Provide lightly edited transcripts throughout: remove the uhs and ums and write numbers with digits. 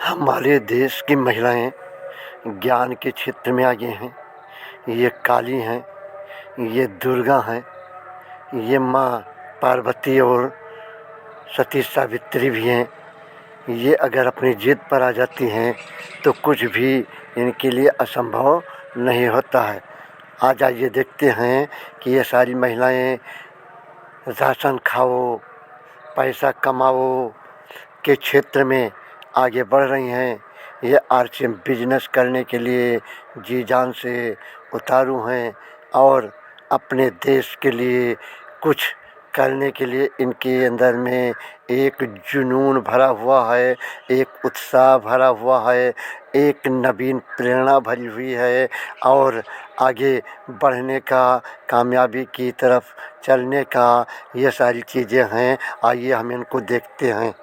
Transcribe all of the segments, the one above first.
हमारे देश की महिलाएं ज्ञान के क्षेत्र में आगे हैं। ये काली हैं, ये दुर्गा हैं, ये माँ पार्वती और सती सावित्री भी हैं। ये अगर अपनी जिद पर आ जाती हैं तो कुछ भी इनके लिए असंभव नहीं होता है। आज आइए देखते हैं कि ये सारी महिलाएं राशन खाओ, पैसा कमाओ के क्षेत्र में आगे बढ़ रही हैं। ये आरसीएम बिजनेस करने के लिए जी जान से उतारू हैं और अपने देश के लिए कुछ करने के लिए इनके अंदर में एक जुनून भरा हुआ है, एक उत्साह भरा हुआ है, एक नवीन प्रेरणा भरी हुई है और आगे बढ़ने का, कामयाबी की तरफ चलने का ये सारी चीज़ें हैं। आइए हम इनको देखते हैं।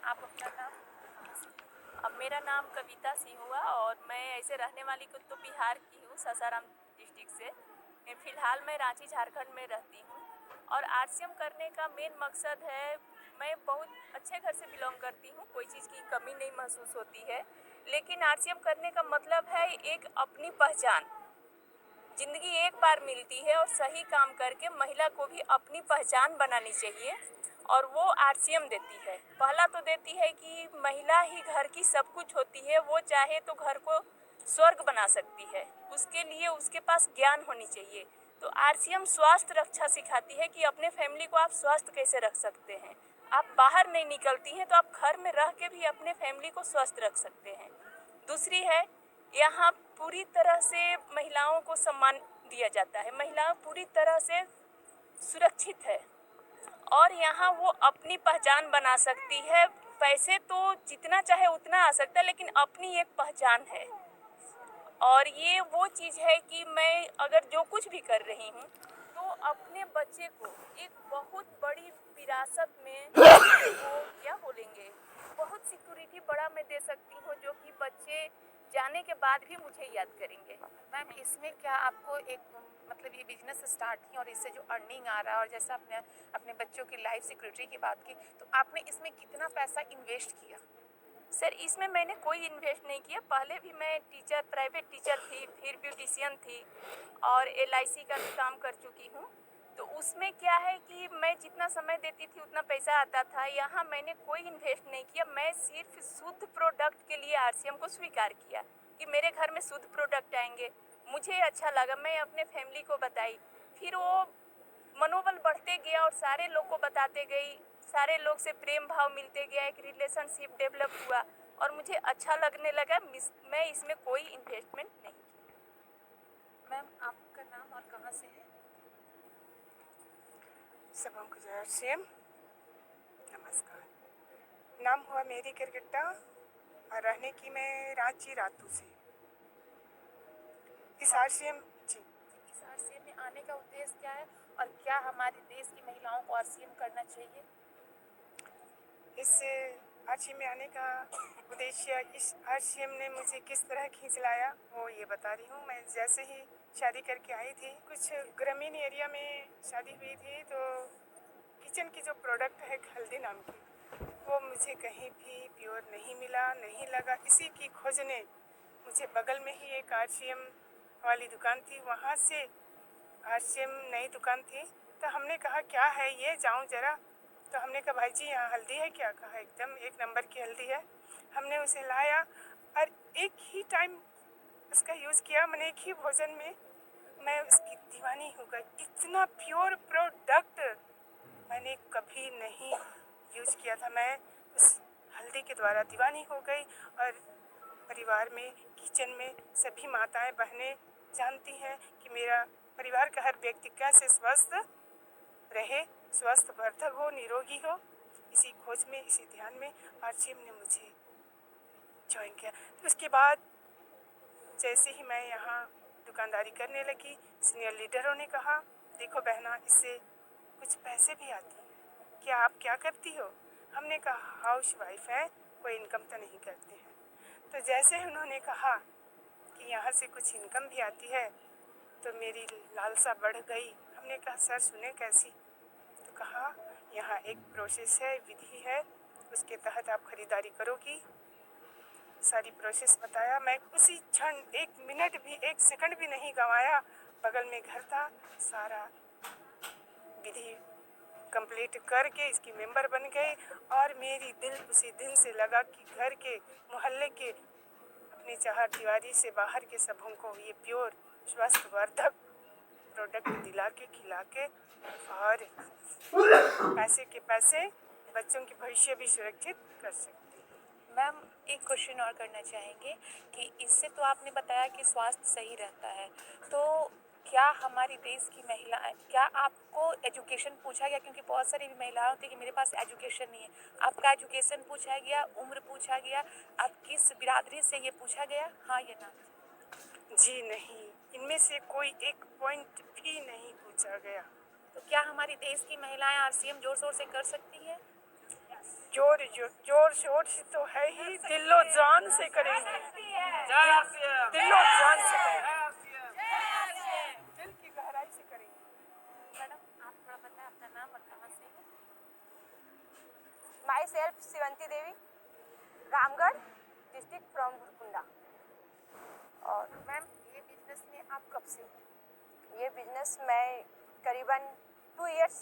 आप अपना नाम? अब मेरा नाम कविता सिंह हुआ और मैं ऐसे रहने वाली तो बिहार की हूँ, सासाराम डिस्ट्रिक्ट से। फ़िलहाल मैं रांची झारखंड में रहती हूँ और आरसीएम करने का मेन मकसद है, मैं बहुत अच्छे घर से बिलोंग करती हूँ, कोई चीज़ की कमी नहीं महसूस होती है। लेकिन आरसीएम करने का मतलब है एक अपनी पहचान। ज़िंदगी एक बार मिलती है और सही काम करके महिला को भी अपनी पहचान बनानी चाहिए और वो आरसीएम देती है। पहला तो देती है कि महिला ही घर की सब कुछ होती है, वो चाहे तो घर को स्वर्ग बना सकती है। उसके लिए उसके पास ज्ञान होनी चाहिए। तो आरसीएम स्वास्थ्य रक्षा सिखाती है कि अपने फैमिली को आप स्वस्थ कैसे रख सकते हैं। आप बाहर नहीं निकलती हैं तो आप घर में रह के भी अपने फैमिली को स्वस्थ रख सकते हैं। दूसरी है, यहाँ पूरी तरह से महिलाओं को सम्मान दिया जाता है। महिला पूरी तरह से सुरक्षित है और यहाँ वो अपनी पहचान बना सकती है। पैसे तो जितना चाहे उतना आ सकता है, लेकिन अपनी एक पहचान है। और ये वो चीज़ है कि मैं अगर जो कुछ भी कर रही हूँ तो अपने बच्चे को एक बहुत बड़ी विरासत में वो क्या बोलेंगे, बहुत सिक्योरिटी बड़ा मैं दे सकती हूँ, जो कि बच्चे जाने के बाद भी मुझे याद करेंगे। मैम, इसमें क्या आपको एक मतलब ये बिजनेस स्टार्ट की और इससे जो अर्निंग आ रहा है और जैसा आपने अपने बच्चों की लाइफ सिक्योरिटी की बात की, तो आपने इसमें कितना पैसा इन्वेस्ट किया? सर, इसमें मैंने कोई इन्वेस्ट नहीं किया। पहले भी मैं टीचर, प्राइवेट टीचर थी, फिर ब्यूटिशियन थी और एलआईसी का भी काम कर चुकी हूँ। तो उसमें क्या है कि मैं जितना समय देती थी उतना पैसा आता था। यहाँ मैंने कोई इन्वेस्ट नहीं किया। मैं सिर्फ शुद्ध प्रोडक्ट के लिए आरसीएम को स्वीकार किया कि मेरे घर में शुद्ध प्रोडक्ट आएंगे। मुझे अच्छा लगा, मैं अपने फैमिली को बताई, फिर वो मनोबल बढ़ते गया और सारे लोग को बताते गई, सारे लोग से प्रेम भाव मिलते गया, एक रिलेशनशिप डेवलप हुआ और मुझे अच्छा लगने लगा। मैं इसमें कोई इन्वेस्टमेंट नहीं की। मैम, आपका नाम और कहाँ से है? सबों को जय श्री राम, नमस्कार। नाम हुआ मेरी किरगिट्टा और रहने की मैं रांची रातू से। इस आरसीएम जी, इस आरसीएम में आने का उद्देश्य क्या है और क्या हमारे देश की महिलाओं को आरसीएम करना चाहिए? इस आरसीएम में आने का उद्देश्य, इस आरसीएम ने मुझे किस तरह खींच लाया वो ये बता रही हूँ। मैं जैसे ही शादी करके आई थी, कुछ ग्रामीण एरिया में शादी हुई थी, तो किचन की जो प्रोडक्ट है हल्दी नाम की, वो मुझे कहीं भी प्योर नहीं मिला, नहीं लगा। इसी की खोज ने मुझे बगल में ही एक आरसीएम वाली दुकान थी, वहाँ से आरसीएम नई दुकान थी, तो हमने कहा क्या है ये, जाऊँ ज़रा। तो हमने कहा भाई जी यहाँ हल्दी है क्या? कहा एकदम एक नंबर की हल्दी है। हमने उसे लाया और एक ही टाइम उसका यूज़ किया। मैंने एक ही भोजन में मैं उसकी दीवानी हो गई। इतना प्योर प्रोडक्ट मैंने कभी नहीं यूज़ किया था। मैं उस हल्दी के द्वारा दीवानी हो गई और परिवार में, किचन में सभी माताएं बहनें जानती हैं कि मेरा परिवार का हर व्यक्ति कैसे स्वस्थ रहे, स्वस्थ वर्धक हो, निरोगी हो। इसी खोज में, इसी ध्यान में आरसीएम ने मुझे ज्वाइन किया। तो उसके बाद जैसे ही मैं यहाँ दुकानदारी करने लगी, सीनियर लीडरों ने कहा देखो बहना, इससे कुछ पैसे भी आते हैं, क्या आप क्या करती हो? हमने कहा हाउस वाइफ है, कोई इनकम तो नहीं करते हैं। तो जैसे उन्होंने कहा कि यहाँ से कुछ इनकम भी आती है, तो मेरी लालसा बढ़ गई। हमने कहा सर सुने कैसी? तो कहा यहाँ एक प्रोसेस है, विधि है, उसके तहत आप खरीदारी करोगी। सारी प्रोसेस बताया। मैं उसी क्षण 1 मिनट भी 1 सेकंड भी नहीं गंवाया। बगल में घर था, सारा विधि कंप्लीट करके इसकी मेंबर बन गई और मेरी दिल उसी दिन से लगा कि घर के मोहल्ले के अपने चार दीवारी से बाहर के सबों को ये प्योर स्वास्थ्यवर्धक प्रोडक्ट दिला के खिला के और पैसे के पैसे बच्चों की भविष्य भी सुरक्षित कर सकती हूँ। मैम एक क्वेश्चन और करना चाहेंगे कि इससे तो आपने बताया कि स्वास्थ्य सही रहता है, तो क्या हमारी देश की महिलाएं, क्या आपको एजुकेशन पूछा गया? क्योंकि बहुत सारी महिलाएं होती है कि मेरे पास एजुकेशन नहीं है। आपका एजुकेशन पूछा गया, उम्र पूछा गया, आप किस बिरादरी से, ये पूछा गया? हाँ या ना? जी नहीं, इनमें से कोई एक पॉइंट भी नहीं पूछा गया। तो क्या हमारी देश की महिलाएं आरसीएम जोर शोर से कर सकती है? जोर शोर से तो है ही, दिलो जान से करेंगे। दिलो जान से करेंगे, दिल की गहराई से करेंगे। मैडम आप थोड़ा बताएं अपना नाम और कहाँ से हैं? Myself Shivanti Devi, Ramgarh district from Gurkunda. और मैम ये बिजनेस में आप कब से हैं? ये बिजनेस मैं करीबन 2 इयर्स।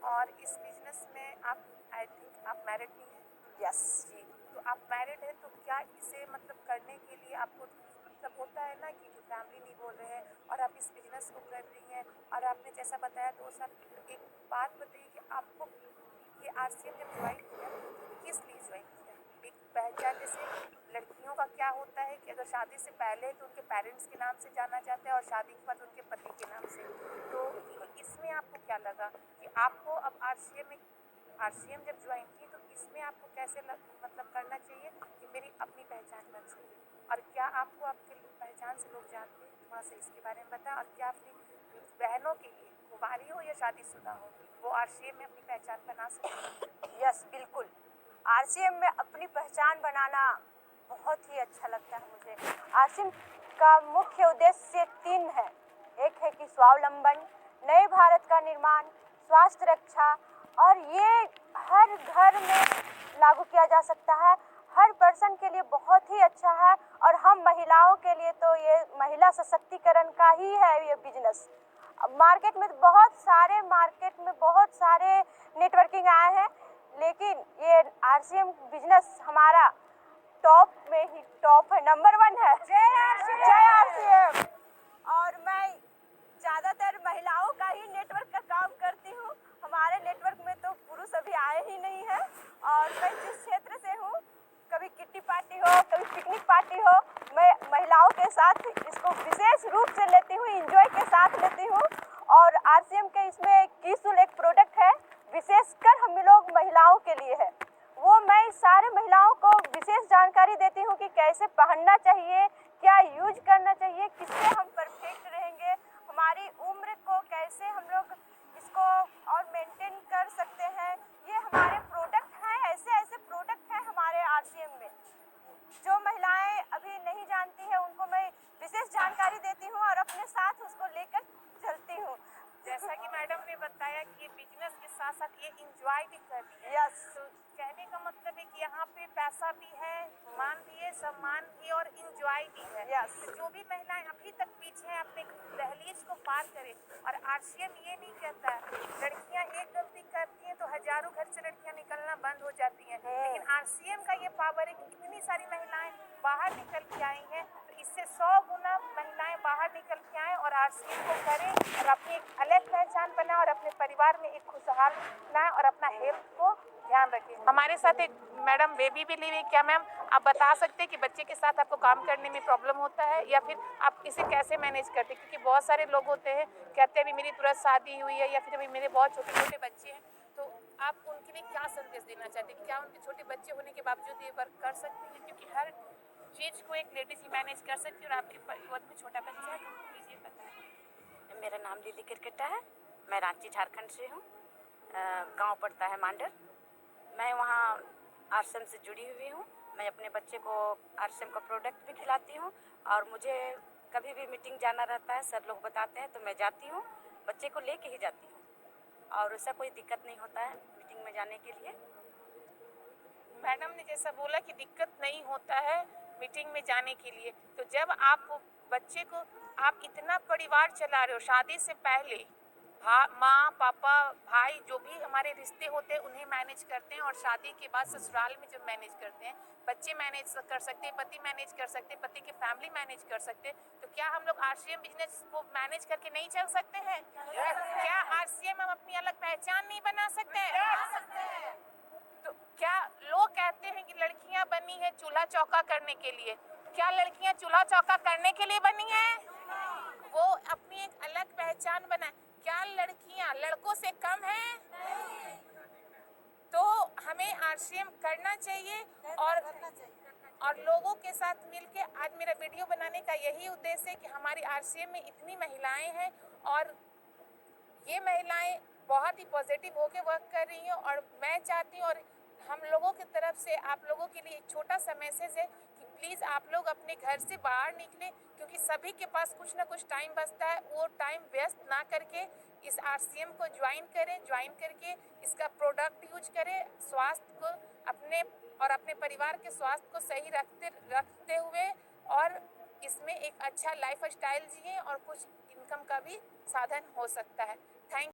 और इस बिजनेस में आप, आई थिंक आप मैरिड भी हैं? यस। जी, तो आप मैरिड हैं, तो क्या इसे मतलब करने के लिए आपको मतलब होता है ना कि फैमिली नहीं बोल रहे हैं और आप इस बिजनेस को कर रही हैं, और आपने जैसा बताया 2 साल, तो एक बात बताइए कि आपको ये आरसीएम जब ज्वाइन किया तो किस लिए ज्वाइन किया? एक पहचान, जैसे लड़कियों का क्या होता है कि अगर शादी से पहले तो उनके पेरेंट्स के नाम से जाना चाहते हैं और शादी के बाद उनके पति के नाम से, तो इसमें आपको क्या लगा कि आपको अब आरसीएम जब ज्वाइन की तो इसमें आपको कैसे मतलब करना चाहिए कि मेरी अपनी पहचान बन सके? और क्या आपको आपके पहचान से लोग जानते हैं? थोड़ा सा इसके बारे में बताएं। और क्या अपनी बहनों के लिए, कुंवारी हो या शादीशुदा हो, वो आरसीएम में अपनी पहचान बना सकते हैं? यस, बिल्कुल। आरसीएम में अपनी पहचान बनाना बहुत ही अच्छा लगता है मुझे। आरसीएम का मुख्य उद्देश्य 3 है। एक है कि स्वावलंबन, नए भारत का निर्माण, स्वास्थ्य रक्षा, और ये हर घर में लागू किया जा सकता है। हर पर्सन के लिए बहुत ही अच्छा है, और हम महिलाओं के लिए तो ये महिला सशक्तिकरण का ही है ये बिजनेस। मार्केट में बहुत सारे नेटवर्किंग आए हैं, लेकिन ये आरसीएम बिजनेस हमारा टॉप में ही टॉप है, नंबर 1 है। जय आरसीएम। और मैं ज़्यादातर महिलाओं का ही नेटवर्क का काम करती हूँ। हमारे नेटवर्क में तो पुरुष अभी आए ही नहीं है। और मैं जिस क्षेत्र से हूँ, कभी किट्टी पार्टी हो, कभी पिकनिक पार्टी हो, मैं महिलाओं के साथ इसको विशेष रूप से लेती हूँ, इंजॉय के साथ लेती हूँ। और आरसीएम के इसमें कीसुल एक प्रोडक्ट है, विशेषकर हम लोग महिलाओं के लिए है। वो मैं सारे महिलाओं को विशेष जानकारी देती हूँ कि कैसे पहनना चाहिए, क्या यूज करना चाहिए, किससे हम परफेक्ट रहेंगे, हमारी उम्र को कैसे हम लोग इसको और मेंटेन कर सकते हैं। ये हमारे प्रोडक्ट हैं, ऐसे प्रोडक्ट हैं हमारे आरसीएम में, जो महिलाएं अभी नहीं जानती हैं उनको मैं विशेष जानकारी देती हूँ और अपने साथ उसको लेकर चलती हूँ। जैसा कि मैडम ने बताया कि ये बिजनेस के साथ साथ ये इंजॉय भी कर रही है। यस। तो कहने का मतलब है कि यहाँ पे पैसा भी है, मान भी है, सम्मान भी और इंजॉय भी है। यस। तो जो भी महिलाएं अभी तक पीछे हैं, अपने दहलीज को पार करें। और आरसीएम ये नहीं कहता है, लड़कियाँ एक गलती करती हैं तो हजारों घर से लड़कियाँ निकलना बंद हो जाती हैं, लेकिन आरसीएम का ये पावर है कि इतनी सारी महिलाएं बाहर निकल के आई हैं, तो इससे 100 गुना महिलाएं बाहर निकल के आएँ और आरसीएम को करें और अपनी एक अलग पहचान बनाए और अपने परिवार में एक खुशहाल लाएं और अपना हेल्थ को ध्यान रखें। हमारे साथ एक मैडम बेबी भी ली हुई। क्या मैम आप बता सकते हैं कि बच्चे के साथ आपको काम करने में प्रॉब्लम होता है, या फिर आप इसे कैसे मैनेज करते हैं? क्योंकि बहुत सारे लोग होते हैं, कहते हैं अभी मेरी तुरंत शादी हुई है या फिर अभी मेरे बहुत छोटे छोटे बच्चे हैं, तो आप उनके लिए क्या संदेश देना चाहते हैं? क्या उनके छोटे बच्चे होने के बावजूद ये वर्क कर सकते हैं? क्योंकि हर चीज़ को एक लेडीज ही मैनेज कर सकती है, और आपके परिवार में छोटा बच्चा है, तो प्लीज़ ये बताएं। मेरा नाम लिली किरकिट्टा है। मैं रांची झारखंड से हूँ। गांव पड़ता है मांडर। मैं वहाँ आरसीएम से जुड़ी हुई हूँ। मैं अपने बच्चे को आरसीएम का प्रोडक्ट भी खिलाती हूँ, और मुझे कभी भी मीटिंग जाना रहता है, सर लोग बताते हैं तो मैं जाती हूँ, बच्चे को लेके ही जाती हूँ। और उससे कोई दिक्कत नहीं होता है मीटिंग में जाने के लिए। मैडम ने जैसा बोला कि दिक्कत नहीं होता है मीटिंग में जाने के लिए, तो जब आप बच्चे को, आप इतना परिवार चला रहे हो, शादी से पहले माँ पापा भाई जो भी हमारे रिश्ते होते हैं उन्हें मैनेज करते हैं, और शादी के बाद ससुराल में जब मैनेज करते हैं, बच्चे मैनेज कर सकते हैं, पति मैनेज कर सकते हैं, पति की फैमिली मैनेज कर सकते हैं, तो क्या हम लोग आरसीएम बिजनेस को मैनेज करके नहीं चल सकते हैं? क्या आरसीएम हम अपनी अलग पहचान नहीं बना सकते हैं? तो क्या लोग कहते हैं कि लड़कियां बनी है चूल्हा चौका करने के लिए, क्या लड़कियां चूल्हा चौका करने के लिए बनी है? वो अपनी एक अलग पहचान बनाए। क्या लड़कियां लड़कों से कम हैं? तो हमें आरसीएम करना चाहिए, और लोगों के साथ मिलके आज मेरा वीडियो बनाने का यही उद्देश्य है कि हमारी आरसीएम में इतनी महिलाएं हैं, और ये महिलाएं बहुत ही पॉजिटिव होके वर्क कर रही हैं, और मैं चाहती हूँ, और हम लोगों की तरफ से आप लोगों के लिए एक छोटा सा मैसेज है कि प्लीज़ आप लोग अपने घर से बाहर निकलें, क्योंकि सभी के पास कुछ ना कुछ टाइम बचता है, वो टाइम वेस्ट ना करके इस आरसीएम को ज्वाइन करके इसका प्रोडक्ट यूज करें, स्वास्थ्य को अपने परिवार के स्वास्थ्य को सही रखते हुए, और इसमें एक अच्छा लाइफ स्टाइल जिए और कुछ इनकम का भी साधन हो सकता है।